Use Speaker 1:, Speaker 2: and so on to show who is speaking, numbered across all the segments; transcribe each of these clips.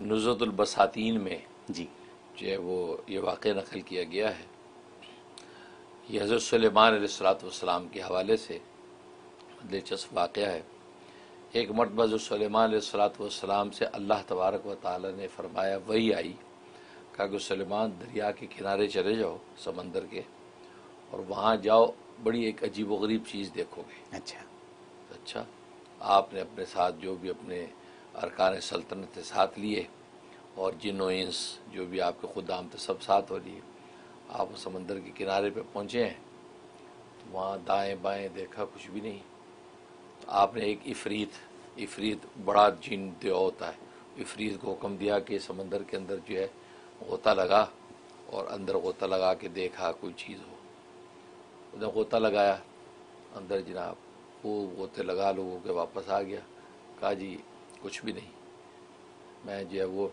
Speaker 1: नुज़रतुल बसातीन में
Speaker 2: जी
Speaker 1: जो है वो ये वाक़या नकल किया गया है। ये हज़रत सुलेमान अलैहिस्सलाम के हवाले से दिलचस्प वाक़या है। एक मरतबा हज़रत सुलेमान अलैहिस्सलाम से अल्लाह तबारक व तआला ने फरमाया, वही आई, कहा कि सुलेमान दरिया के किनारे चले जाओ समंदर के, और वहाँ जाओ, बड़ी एक अजीब व गरीब चीज़ देखोगे। अच्छा, आपने अपने साथ जो भी अपने अरकान सल्तनत साथ लिए और जिन्नो इंस जो भी आपके खुदाम थे सब साथ हो लिए। आप समंदर के किनारे पे पहुँचे हैं तो वहाँ दाएं बाएं देखा, कुछ भी नहीं। तो आपने एक इफ़रीत बड़ा जिन जो होता है, इफ़रीत को हुक्म दिया कि समंदर के अंदर जो है गोता लगा, और अंदर गोता लगा के देखा कोई चीज़ हो। उधर गोता लगाया अंदर जनाब, वो गोते लगा लोगों के वापस आ गया। कहा जी कुछ भी नहीं, मैं जो है वो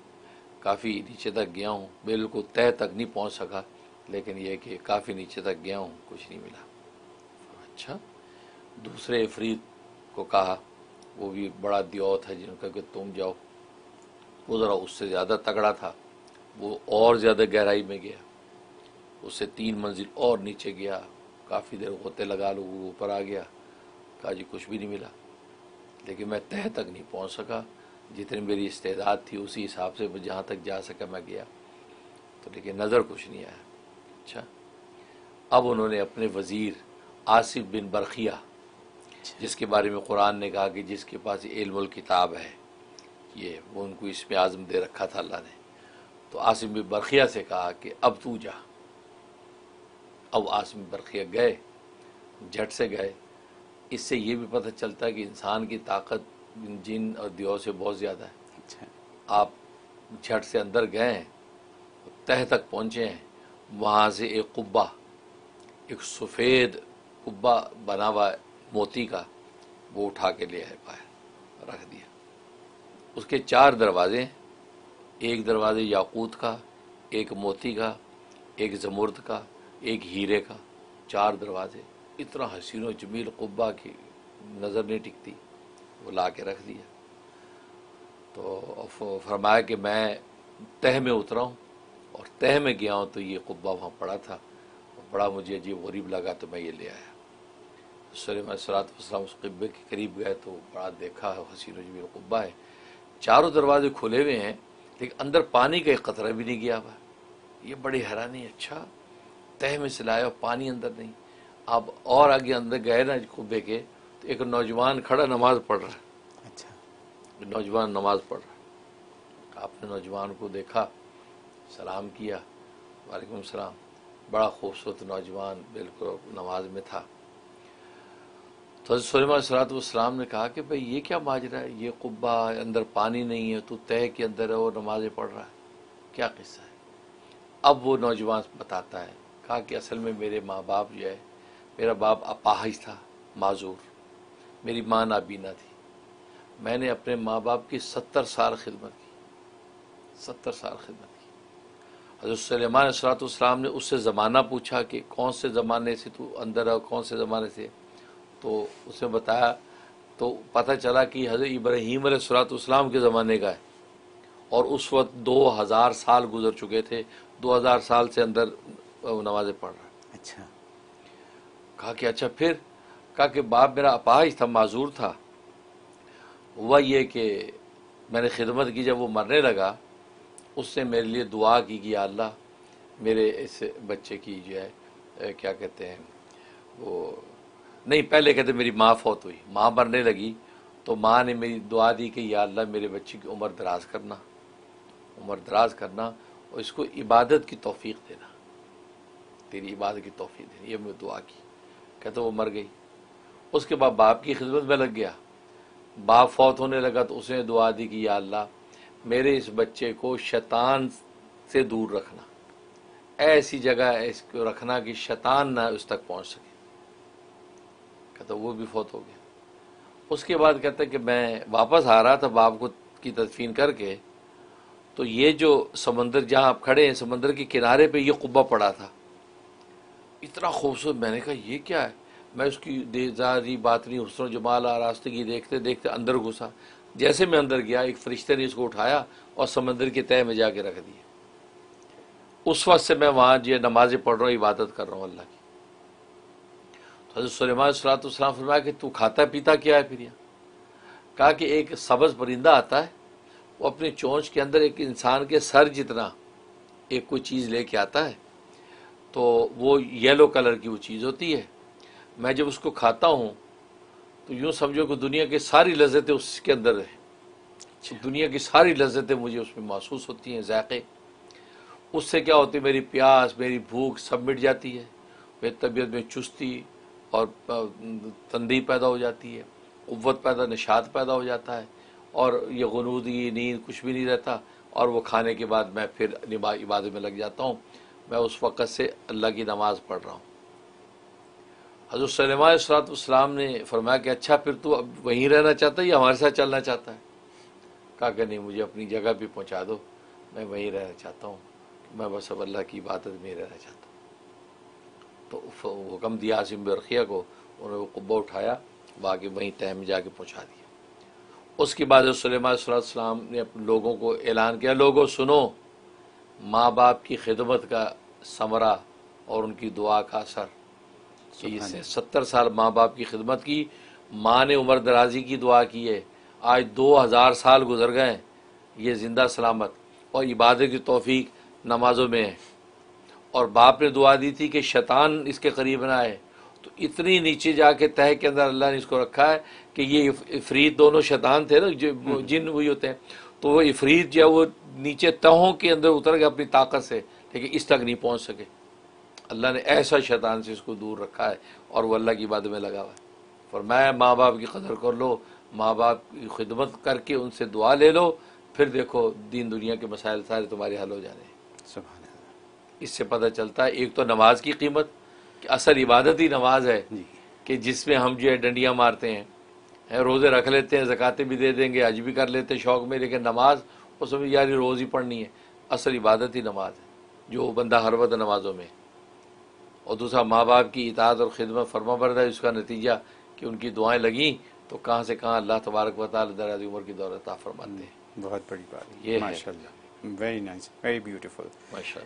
Speaker 1: काफ़ी नीचे तक गया हूँ, बिल्कुल तह तक नहीं पहुँच सका, लेकिन ये कि काफ़ी नीचे तक गया हूँ, कुछ नहीं मिला। अच्छा, दूसरे इफ़रीत को कहा, वो भी बड़ा दियो था जिनका, कि तुम जाओ। वो ज़रा उससे ज़्यादा तगड़ा था, वो और ज़्यादा गहराई में गया, उससे 3 मंजिल और नीचे गया, काफ़ी देर गोते लगा लोगों ऊपर आ गया। कहा जी कुछ भी नहीं मिला, लेकिन मैं तह तक नहीं पहुंच सका, जितनी मेरी इस्तेदाद थी उसी हिसाब से जहाँ तक जा सका मैं गया, तो लेकिन नज़र कुछ नहीं आया। अच्छा, अब उन्होंने अपने वज़ीर आसिफ बिन बरखिया, जिसके बारे में कुरान ने कहा कि जिसके पास इल्मुल किताब है, ये वो उनको इसमें आज़म दे रखा था अल्लाह ने, तो आसिफ बिन बरखिया से कहा कि अब तू जा। अब आसिफ बिन बरखिया गए, झट से गए। इससे ये भी पता चलता है कि इंसान की ताकत जिन और दियो से बहुत ज़्यादा है।
Speaker 2: अच्छा,
Speaker 1: आप झट से अंदर गए हैं, तह तक पहुँचे हैं, वहाँ से एक कुब्बा, एक सफ़ेद कुब्बा बना हुआ मोती का, वो उठा के ले आए, बाहर रख दिया। उसके 4 दरवाज़े, एक दरवाज़े याकूत का, एक मोती का, एक जमुर्द का, एक हीरे का, 4 दरवाज़े। इतना हसीन व जमील कुब्बा की नज़र नहीं टिकती, वो ला के रख दिया। तो फरमाया कि मैं तह में उतरा हूँ और तह में गया हूँ तो ये कुब्बा वहाँ पड़ा था, और बड़ा मुझे अजीब गरीब लगा, तो मैं ये ले आया। सुलेमान अलैहिस्सलाम उस कुब्बे के करीब गए तो बड़ा देखा, हसीन व जमील कुब्बा है, 4 दरवाजे खुले हुए हैं, लेकिन अंदर पानी का एक कतरा भी नहीं गया हुआ। ये बड़ी हैरानी। अच्छा, तह में से लाया, पानी अंदर नहीं। आप और आगे अंदर गए ना कुब्बे के, तो एक नौजवान खड़ा नमाज पढ़ रहा है।
Speaker 2: अच्छा,
Speaker 1: नौजवान नमाज पढ़ रहा है। आपने नौजवान को देखा, सलाम किया, वालेकुम सलाम। बड़ा खूबसूरत नौजवान बिल्कुल नमाज में था। तो हज़रत सुलेमान अलैहिस्सलाम ने कहा कि भाई ये क्या माजरा है, ये कुब्बा अंदर पानी नहीं है, तू तह के अंदर है और नमाज़ें पढ़ रहा है, क्या किस्सा है। अब वो नौजवान बताता है, कहा कि असल में मेरे माँ बाप जो है, मेरा बाप अपाहिज था, माजूर, मेरी माँ नाबीना थी। मैंने अपने माँ बाप की 70 साल खिदमत की, 70 साल खिदमत की। हज़रत सुलेमान अलैहिस्सलाम ने उससे ज़माना पूछा कि कौन से ज़माने से तू अंदर है, कौन से ज़माने से, तो उसने बताया, तो पता चला कि हज़रत इब्राहीम अलैहिस्सलाम के ज़माने का है, और उस वक्त 2000 साल गुजर चुके थे, 2000 साल से अंदर नमाज़ें पढ़ रहा है।
Speaker 2: अच्छा,
Speaker 1: कहा कि अच्छा फिर, कहा कि बाप मेरा अपाहिज था, माजूर था। हुआ ये कि मैंने खिदमत की, जब वो मरने लगा उसने मेरे लिए दुआ की कि या अल्लाह मेरे इस बच्चे की जो है क्या कहते हैं वो, नहीं पहले कहते मेरी माँ फौत हुई, माँ मरने लगी, तो माँ ने मेरी दुआ दी कि या अल्लाह मेरे बच्चे की उम्र दराज करना, उम्र दराज करना, और इसको इबादत की तौफीक देना, तेरी इबादत की तौफीक देनी, ये मैं दुआ की। कहते वो मर गई। उसके बाद बाप की खिदमत में लग गया। बाप फौत होने लगा तो उसने दुआ दी कि या अल्लाह मेरे इस बच्चे को शैतान से दूर रखना, ऐसी जगह इसको रखना कि शैतान ना उस तक पहुंच सके। कहता वो भी फौत हो गया। उसके बाद कहता कि मैं वापस आ रहा था बाप को की तदफीन करके, तो ये जो समंदर जहाँ आप खड़े हैं, समंदर के किनारे पे ये कुब्बा पड़ा था, इतना खूबसूरत। मैंने कहा ये क्या है, मैं उसकी देजारी बातनी हुस्न जमाल आरास्तगी देखते देखते अंदर घुसा, जैसे मैं अंदर गया, एक फरिश्ते ने इसको उठाया और समंदर के तह में जाके रख दिया। उस वक्त से मैं वहाँ जो नमाजें पढ़ रहा हूँ, इबादत कर रहा हूँ अल्लाह की। तो हज़रत सुलेमान अलैहिस्सलाम फरमाया कि तू खाता पीता क्या है फिर यहाँ? कहा कि एक सब्ज़ परिंदा आता है, वो अपनी चोंच के अंदर एक इंसान के सर जितना एक कोई चीज़ लेके आता है, तो वो येलो कलर की वो चीज़ होती है। मैं जब उसको खाता हूँ तो यूँ समझो कि दुनिया की सारी लज़्ज़तें उसके अंदर है। तो दुनिया की सारी लज़्ज़तें मुझे उसमें महसूस होती हैं, ज़ायक़े। उससे क्या होती है, मेरी प्यास, मेरी भूख सब मिट जाती है, मेरी तबीयत में चुस्ती और तंदी पैदा हो जाती है, क़ुव्वत पैदा, निशात पैदा हो जाता है, और ये गुनूदी नींद कुछ भी नहीं रहता। और वो खाने के बाद मैं फिर इबादत में लग जाता हूँ। मैं उस वक़्त से अल्लाह की नमाज़ पढ़ रहा हूँ। हज़रत सुलेमान अलैहिस्सलाम ने फरमाया कि अच्छा फिर तू अब वहीं रहना चाहता है या हमारे साथ चलना चाहता है? कहा कि नहीं, मुझे अपनी जगह भी पहुँचा दो, मैं वहीं रहना चाहता हूँ, मैं बस अब अल्लाह की इबादत में रहना चाहता हूँ। तो हुक्म दिया आसिम बिन रखिया को, उन्होंने वो कुब्बा उठाया, बाकी वहीं तह में जाके पहुँचा दिया। उसके बाद सुलेमान अलैहिस्सलाम ने अपने लोगों को ऐलान किया, लोगों सुनो, माँ बाप की खिदमत का समरा और उनकी दुआ का असर। इसने 70 साल माँ बाप की खिदमत की, माँ ने उम्र दराजी की दुआ की है, आज 2000 साल गुजर गए, ये ज़िंदा सलामत और इबादत की तौफीक नमाज़ों में है। और बाप ने दुआ दी थी कि शैतान इसके करीब ना आए, तो इतनी नीचे जाके तह के अंदर अल्लाह ने इसको रखा है कि ये इफ़रीत, दोनों शैतान थे ना, जो जिन वही होते हैं, तो वो इफ़रीत जो है वो नीचे तहों के अंदर उतर गए अपनी ताकत से, लेकिन इस तक नहीं पहुँच सके। अल्लाह ने ऐसा शैतान से इसको दूर रखा है और वो अल्लाह की इबादत में लगा हुआ है। फरमाया माँ बाप की कदर कर लो, माँ बाप की खिदमत करके उनसे दुआ ले लो, फिर देखो दीन दुनिया के मसाइल सारे तुम्हारे हल हो जाने।
Speaker 2: सुभान अल्लाह।
Speaker 1: इससे पता चलता है एक तो नमाज की कीमत, कि असल इबादत ही नमाज है, कि जिसमें हम जो है डंडियाँ मारते हैं, रोज़े रख लेते हैं, ज़कातें भी दे देंगे, हज भी कर लेते हैं शौक़ में, लेकिन नमाज उसमें यार रोज़ ही पढ़नी है। असल इबादत ही नमाज है, जो बंदा हर वक्त नमाज़ों में। और दूसरा माँ बाप की इताअत और खिदमत फरमाबरदारी, उसका नतीजा कि उनकी दुआएं लगीं तो कहाँ से कहाँ अल्लाह तबारक व तआला दराज़ी उम्र की दौलत अता फरमाते हैं।
Speaker 2: बहुत बड़ी बात है,
Speaker 1: ये
Speaker 2: माशाअल्लाह, वेरी नाइस, वेरी ब्यूटीफुल,
Speaker 1: माशाअल्लाह।